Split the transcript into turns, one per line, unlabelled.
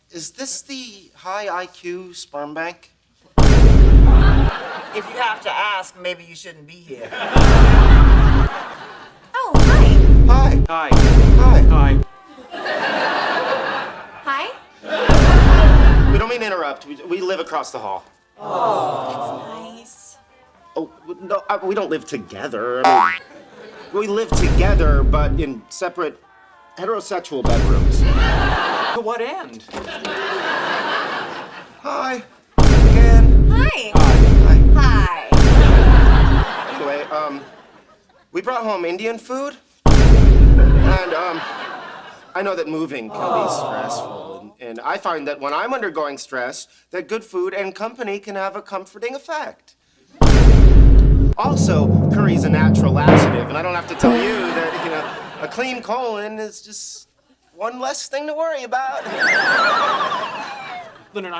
Is this the high IQ sperm bank?
If you have to ask, maybe you shouldn't be here.
Oh, hi.
Hi.
Hi.
Hi.
Hi.
Hi.
We don't mean to interrupt. We live across the hall.
Nice.
Oh, no, we don't live together. I mean, we live together, but in separate heterosexual bedrooms.
To what end?
Hi. Again.
Hi.
Hi.
Hi.
Anyway, we brought home Indian food. And, I know that moving can be stressful. And I find that when I'm undergoing stress, that good food and company can have a comforting effect. Also, curry's a natural laxative, and I don't have to tell you that, a clean colon is just one less thing to worry about.
Leonard,